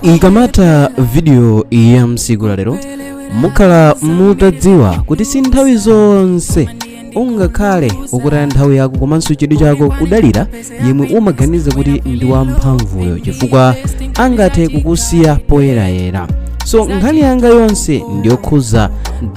Ikamata video ya msiku la lero mukhala mutadziwa kuti si nthawi zonse ungakhale ukutaya nthawi yako komanso chidwi chako kudalira yemwe umaganiza kuti ndi wamphamvuyo chifukwa angathe kukusiya poyerayera. So nkhani yanga yonse ndiyokhuza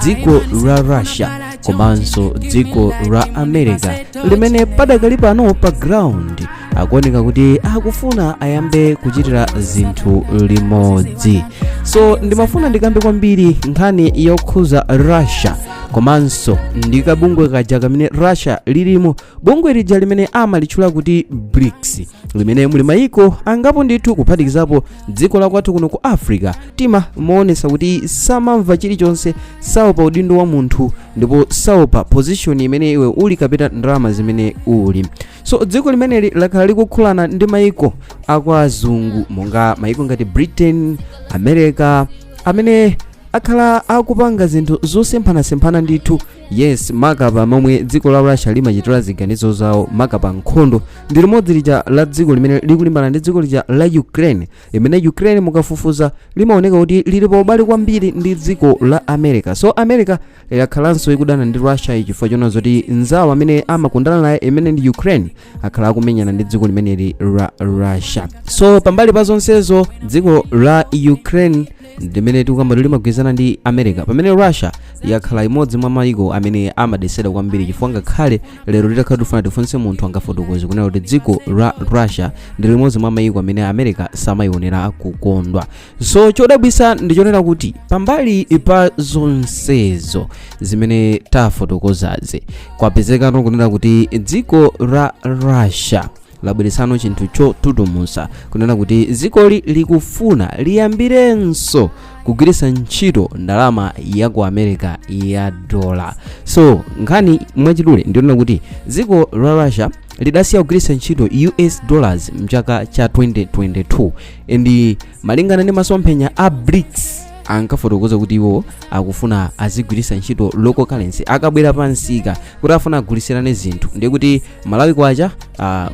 dziko la Russia komanso dziko la America limene padakali pano pa ground akuoneka kuti akufuna ayambe kuchitira zinthu limodzi. So ndimafuna ndikambe kwambiri nkhani yokhuza Russia komanso ndikabungwe kaja kamene Russia lilimo, bungwe lija limene amalitchula kuti Brics, limene muli mayiko angapo ndithu kuphatikizapo dziko la kwathu kuno ku Africa. Tima muonesa kuti samamva chilichonse, saopa udindo wa munthu ndipo saopa position imene iwe uli kapita ndalama zimene uli. So dziko limeneli lakhala likukhulana ndi mayiko akwazungu monga mayiko ngati Britain, America amene akhala akupanga zinthu zosemphana ndithu. Yes, makapa momwe dziko la Russia limachitira ziganizo zawo, makapa nkhondo ndi limodzi lija la dziko limene likulimbana ndi dziko lija la Ukraine, imene Ukraine mukafufuza limaoneka kuti lilipo ubale kwambiri ndi dziko la America. So America yakhalanso ikudana ndi Russia chifukwa chona zoti nzawo amene amakondana naye imene ndi Ukraine akhala akumenyana ndi dziko limeneli la Russia. So pambali pa zonsezo dziko la Ukraine ndimene tikukamba limagwirizana ndi America, pamene Russia yakhala imodzi mwa mayiko amene amadesera kwambiri chifukwa ngakhale lero litakhala tifuna tifunse munthu angafotokoze kunena kuti dziko la Russia ndi limodzi mwa mayiko amene America samayionera kukondwa. So chodabwisa ndichonena kuti pambali pa zonsezo zimene tafotokozaze kwapezeka kunena kuti dziko la Russia labweresano chinthu chotutumusa kunena kuti dzikoli likufuna liyambirenso kugwiritsa ntchito ndalama ya ku America ya dola. So nkhani mwachidule ndionena kuti dziko la Russia lidasiya kugwiritsa ntchito US dollars mchaka cha 2022 and malingana ndi masomphenya a Brics ankafotokoza kuti iwo akufuna azigwiritsa ntchito local currency, akabwera pansika kuti afuna agulisirane zinthu. Ndiye kuti Malawi kwacha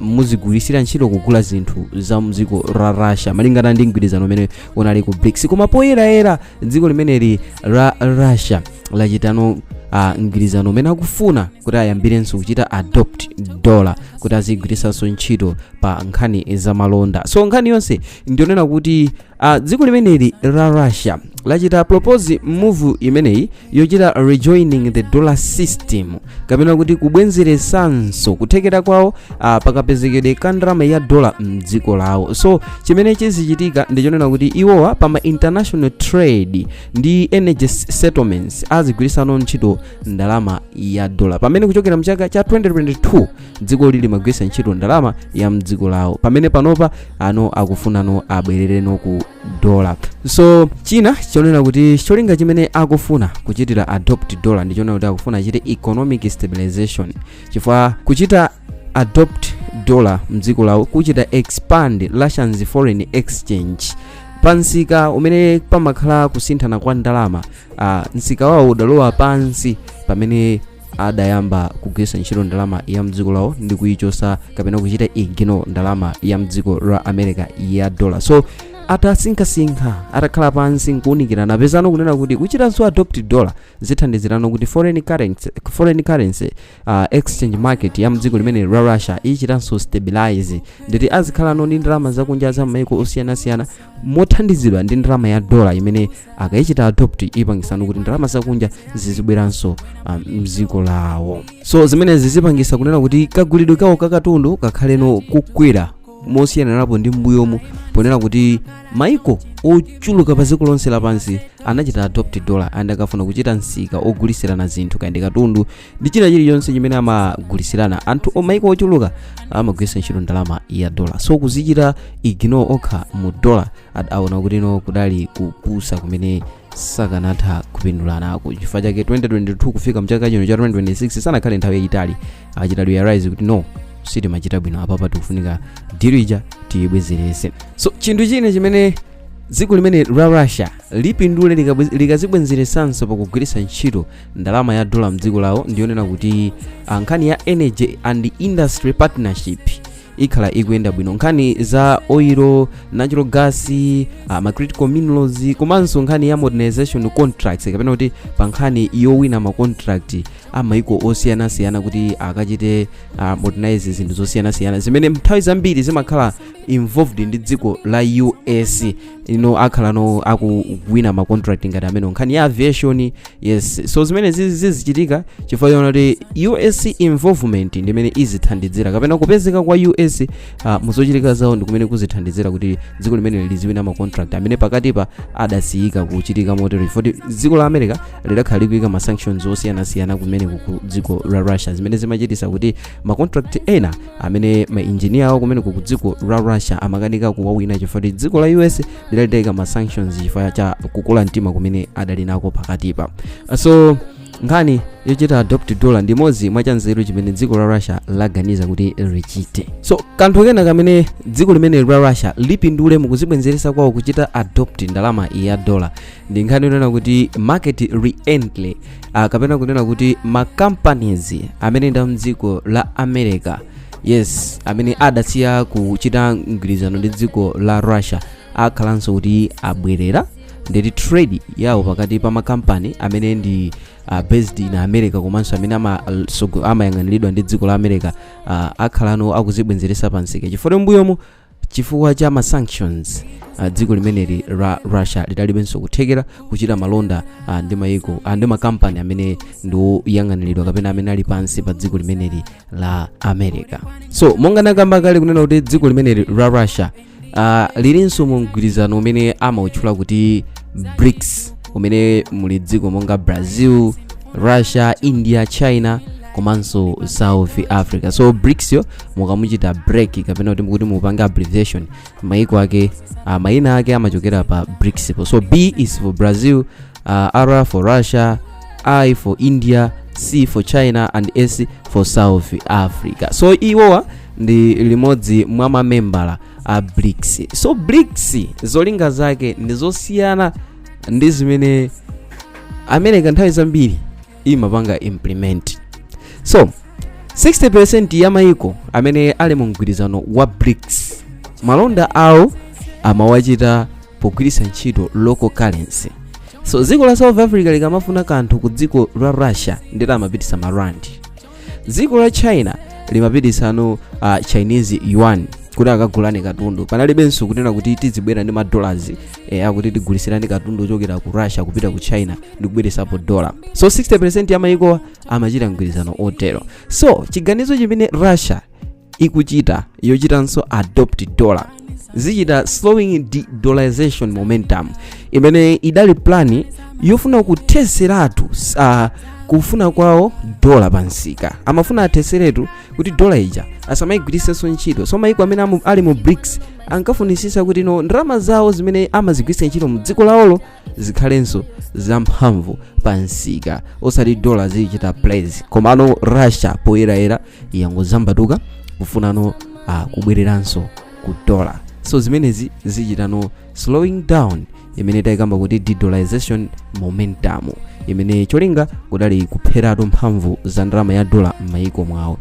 muzigwirisira ntchito kugula zinthu za mdziko la Russia malingana ndi mgwirizano umene unali ku Brics. Koma poyerayera dziko limeneli la Russia lachitano mgwirizano umene akufuna kuti ayambirenso kuchita adopt dollar kuti azigwiritsanso ntchito pa nkhani za malonda. So nkhani yonse ndionena kuti dziko limeneli la Russia lachita propose move imeneyi yochita rejoining the dollar system kapena kuti kubwenzeresanso kuthekera kwawo pakapezekede ka ndalama ya dola mdziko lawo. So chimene chizichitika ndichonena kuti iwowa pa international trade ndi energy settlements azigwirisano ntchito ndalama ya dola, pamene kuchokera mchaka cha 2022 dziko lili magwiritsa ntchito ndalama ya mdziko lawo, pamene panopa akufunano abwerereno ku dola. So china chonena kuti cholinga chimene akufuna kuchitira adopt dollar ndichonena kuti akufuna achite economic stabilization, chifukwa kuchita adopt dollar mdziko lawo kuchita expand Russia's foreign exchange pansika umene pamakhala kusinthana kwa ndalama. Nsika wawo udalowa pansi pamene adayamba kugwiritsa ntchito ndalama ya mdziko lawo ndi kuyichosa kapena kuchita ignore ndalama ya mdziko la America ya dollar. So atasinkhasinkha atakhala pansi nkuunikirana pezano kunena kuti kuchitanso adopt dollar zithandizirano kuti foreign currency exchange market ya mdziko limene la Russia ichitanso stabilize, nditi azikhalano ndi ndalama zakunja za maiko osiyanasiyana mothandizidwa ndi ndalama ya dollar imene akayichita adopt ipangisano kuti ndalama zakunja zizibweranso mdziko lawo. So zimene zizipangisa kunena kuti kagulidwe kawo kakatundu kakhaleno kukwera mosiyananapo ndi mbuyomu, ponena kuti maiko ochuluka pa dziko lonse lapansi anachita adopt dollar and akafuna kuchita nsika ogulisirana zinthu kandi katundu ndi china chiliyonse chimene amagulisirana anthu maiko ochuluka amagwiritsa ntchito ndalama ya dollar. So kuzichita ignore okha mu dollar aona kuti kudali kupusa kumene sakanatha kupindulanako. Chifukwa chake 2022 kufika mchaka chino cha 2026 sanakhale nthawi yayitali achita realize kuti no siti machita bwino apa tikufunika dirija tiyibwezerese. So chinthu chine chimene dziko limene la Russia lipindule likazibwenzeresanso pakugwiritsa ntchito ndalama ya dola mdziko lawo ndionena kuti nkhani ya energy and industry partnership ikhala ikuyenda bwino. Nkhani za oil, natural gas, ma critical minerals, komanso nkhani ya modernization contracts kapena kuti pa nkhani yowina ma contract amaiko osiyanasiyana kuti akachite modernize zinthu zosiyanasiyana zimene nthawi zambiri zimakhala involved ndi dziko la US akhala akuwina ma contract ngati amene nkhani ya aviation. Yes, so zimene zizichitika chifukwa kuti US involvement ndimene izithandizira kapena kupezeka kwa US muzochitika zawo ndi kumene kuzithandizira kuti dziko limene liziwina ma contract amene pakatipa adasiyika kuchitika motero chifukwa dziko la America lidakhala likuyika ma sanctions osiyanasiyana kumene ku dziko la Russia zimene zimachitisa kuti ma contract ena amene ma engineer awo kumene ku dziko la Russia amakanika kuwawina chifukwa dziko la US lidayika ma sanctions chifukwa cha kukula mtima kumene adali nako pakatipa. So nkhani yochita adopt dollar ndi modzi mwa chanzeru chimene dziko la Russia laganiza kuti lichite. So kanthu kena kamene dziko limene la Russia lipindule mukuzibwenzeresa kwawo kuchita adopt ndalama ya dollar ndi nkhani yonena kuti market re-entry kapena kunena kuti ma companies amene nda mdziko la America, yes, amene adasiya kuchita mgwirizano ndi dziko la Russia akhalanso kuti abwerera ndi trade yawo pakati pa makampani amene ndi based in America komanso amene amayang'aniridwa ndi dziko la America akhalano akuzibwenzeresa pansika chifukwa mbuyomu chifukwa cha ma sanctions dziko limeneli la Russia lidalibenso kuthekera kuchita malonda ndi mayiko ndi makampani amene ndi yang'aniridwa kapena amene ali pansi pa dziko limeneli la America. So monga nakamba kale kunena kuti dziko limeneli la Russia lilinso mu mgwirizano umene amautchula kuti Brics umene muli dziko monga Brazil, Russia, India, China komanso South Africa. So Brics yo mukamuchita break kapena kuti mupanga abbreviation mayiko ake mayina ake amachokera pa Brics. So B is for Brazil, R for Russia, I for India, C for China and S for South Africa. So iwowa ndi limodzi mwa mamembala a Brics. So Brics zolinga zake ndizosiyana ndi zimene America nthawi zambiri imapanga implement. So 60% ya mayiko amene ali mu mgwirizano wa Brics malonda awo amawachita pogwiritsa ntchito local currency. So dziko la South Africa likamafuna kanthu ku dziko la Russia ndilo amapitisa marandi. Dziko la China limapitisa Chinese yuan kuti akagulane katundu. Panalibenso kunena kuti tizibwera ndi $, akuti tigulisirani katundu ochokera ku Russia kupita ku China ndi kubweresapo dollar. So 60% ya mayiko amachita mgwirizano otero. So chiganizo chimene Russia ikuchita yochitanso adopt dollar zichita slowing de-dollarization momentum imene idali plani yofuna kutheseratu kufuna kwawo dollar pansika. Amafuna atheseretu kuti dollar ija asamayigwiritsenso ntchito. So mayiko amene ali mu Brics ankafunisisa kuti ndalama zawo zimene amazigwiritsa ntchito mu dziko lawolo zikhalenso zamphamvu pansika osati dollar zichita place. Komano Russia poyerayera yangozambatuka kufunano kubwereranso ku dollar. So zimenezi zichitano slowing down imene tayikamba kuti de-dollarization momentum imene cholinga kudali kupheratu mphamvu za ndalama ya dollar m'mayiko mwawo.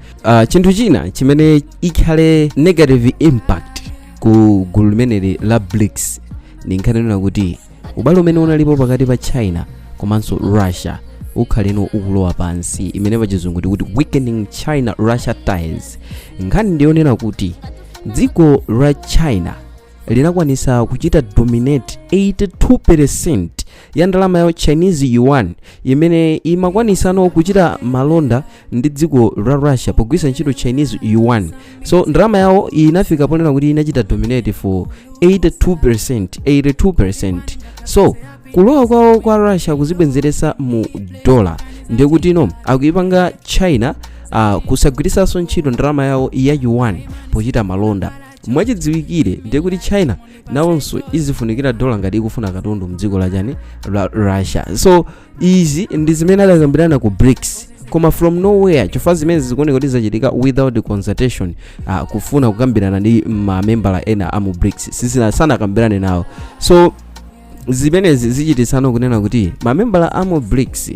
Chinthu china chimene ikhale negative impact ku gulu limeneli la Brics ndi nkhani kuti ubale umene unalipo pakati pa China komanso Russia ukhaleno ukulowa pansi imene pachizungu kuti weakening China Russia ties. Nkhani ndiyonena kuti dziko la China linakwanisa kuchita dominate 82% ya ndalama ya Chinese yuan imene imakwanisano kuchita malonda ndi dziko la Russia pogwiritsa ntchito Chinese yuan. So ndalama yawo inafika ponena kuti inachita dominate for 82%. So kulowa kwawo kwa Russia kuzibwenzeresa mu dollar ndiye kuti akuyipanga China kusagwiritsanso ntchito ndalama yawo ya yuan pochita malonda. Mwachidziwikire ndiye kuti China nawonso izifunikira dollar ngati ikufuna katundu mdziko la chani la Russia. So izi ndi zimene alakambirana ku Brics koma from nowhere chifukwa zimene zikuoneka kuti zachitika without the consultation kufuna kukambirana ndi mamembala ena amu Brics sanakambirane nawo. So zimenezi zichitisano kunena kuti mamembala amu Brics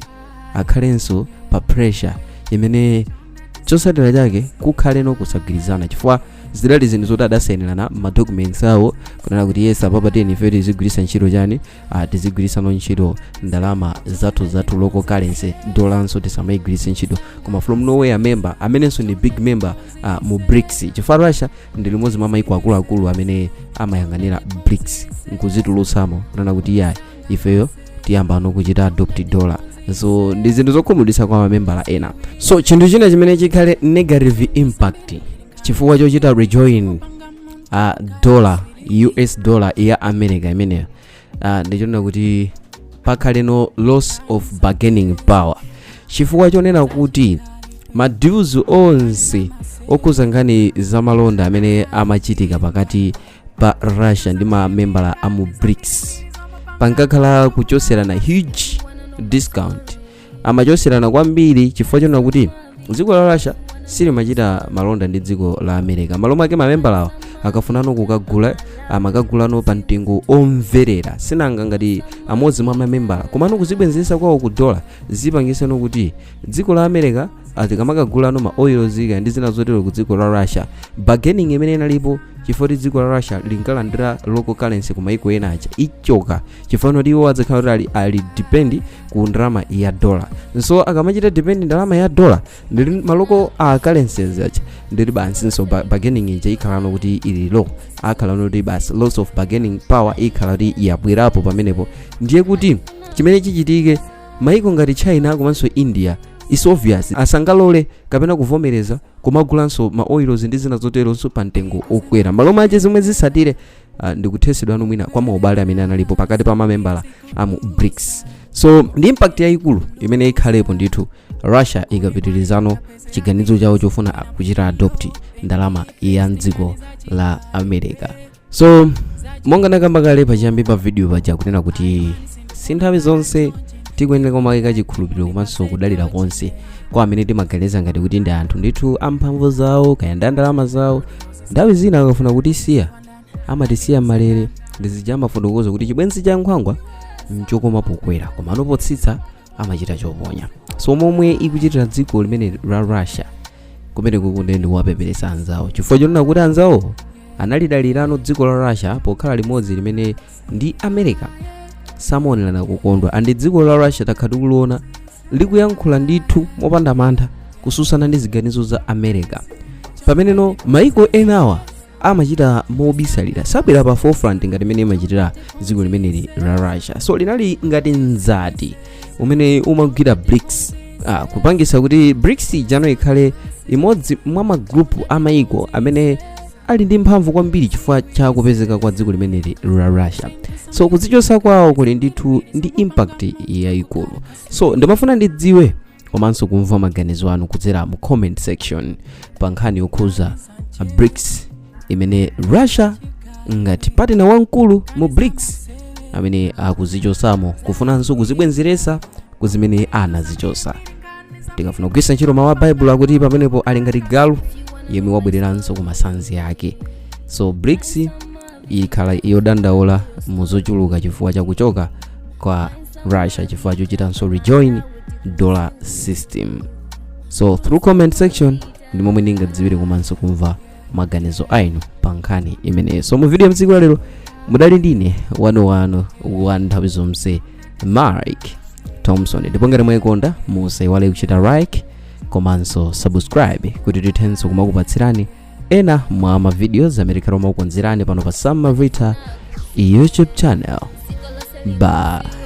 akhalenso pa pressure imene chosatira chake kukhaleno kusagwirizana chifukwa zidali zinthu zoti adasainirana ma documents awo kunena kuti yes apapa tiyeni ife tizigwiritsa ntchito chani tizigwiritsano ntchito ndalama zathu local currency dolanso tisamayigwiritse ntchito koma from nowhere member amenenso ni big member mu Brics. Chifukwa Russia ndi limodzi mwa maiko akuluakulu amene amayang'anira Brics nkuzitulutsamo kunena kuti yayi ifeyo tiyamba kuchita adopt dollar. So ndi zinthu zokhumudwitsa kwa mamembala ena. So chinthu china chimene chikhale negative impact chifukwa chochita rejoin dollar US dollar ya America imeneyo ndichonena kuti pakhale no loss of bargaining power chifukwa chonena kuti ma deals onse okhuza nkhani zamalonda amene amachitika pakati pa Russia ndi mamembala amu Brics pankakhala kuchoserana huge discount amachoserana kwambiri chifukwa chonena kuti dziko la Russia silimachita malonda ndi dziko la America. Malo mwake mamembalawo akafunano kukagula amakagulano pa mtengo omverera sinanga ngati amodzi mwa mamembala komano kuzibwenzesa kwawo ku dollar zipangisano kuti dziko la America atikamakagulano ma oils zika ndi zina zotero ku dziko la Russia bargaining imene inalipo chifukwa dziko la Russia linkalandira local currency ku maiko ena aja ichoka chifukwa kuti iwo adzakhala kuti ali depend ku ndalama ya dollar. So akamachita depend ndalama ya dollar ndi maloko currencies aja ndi bansinso bargaining ija ikhalano kuti ili low akhalano kuti basi loss of bargaining power ikhala kuti yabwerapo pamenepo ndiye kuti chimene chichitike maiko ngati China komanso India is obvious asangalole kapena kuvomereza kumagulanso ma oils ndi zina zoteronso pa mtengo okwera malo mache zomwe zisatire ndikuthesedwa mwina kwa maubale amene analipo pakati pa mamembala amu Brics. So ndi impact yayikulu imene ikhalepo ndithu Russia ikapitirizano chiganizo chawo chofuna kuchita adopt ndalama ya dziko la America. So monga nakamba kale pachiyambi pa video paja kunena kuti sinthawi zonse tikuyenera kumayika chikhulupiriro komanso kudalira konse kwa amene timaganiza ngati kuti ndi anthu ndithu amphamvu zawo kaya ndalama zawo. Nthawi zina akafuna kutisiya amatisiya malere ndizija amafotokoza kuti chibwenzi cha nkhwangwa nchokoma pokwera koma anopotsitsa amachita choponya. So momwe ikuchitira dziko limene la Russia kumene kukunde ndi kuwapeperesa anzawo chifukwa chonena kuti anzawo analidalirano dziko la Russia pokhala limodzi limene ndi America samonelana kukondwa andi dziko la Russia takhatukulona likuyankhula ndithu mopanda mantha kususana ndi ziganizo za America pameneno maiko enawa amachita mobisalira sabwera pa forefront ngati mene imachitira dziko limene la Russia. So linali ngati nzati umene umagwira Brics kupangisa kuti Brics jano ikhale imodzi mwa magrupu amaiko amene ali ndi mphamvu kwambiri chifukwa cha kupezeka kwa dziko limene la Russia. So kudzichosa kwawo kuli ndithu ndi impact yayikulu. So ndimafuna ndidziwe komanso kumva maganizo anu kudzera mu comment section pa nkhani yokhuza Brics imene Russia ngati partner wankulu mu Brics amene akuzichosamo kufunanso kuzibwenzeresa kuzimene anazichosa. Tikafuna kugwiritsa ntchito mawu a Bible akuti pamenepo ali ngati galu yemwe wabwereranso ku masanzi ake. So Brics ikhala yodandaula muzochuluka chifukwa cha kuchoka kwa Russia chifukwa chochitanso rejoin dollar system. So through comment section ndi momwe ndingadziwire komanso kumva maganizo ainu pa nkhani imeneyo. So mu video mtsiku lero mudali ndine wanu wa nthawi zonse Mike Thompson. Ndipo ngati mwayikonda musaiwale kuchita like komanso subscribe kuti tithenso kumakupatsirani ena mwa ma videos amene timakonzerani pano pa Sam Marita YouTube channel. Bye.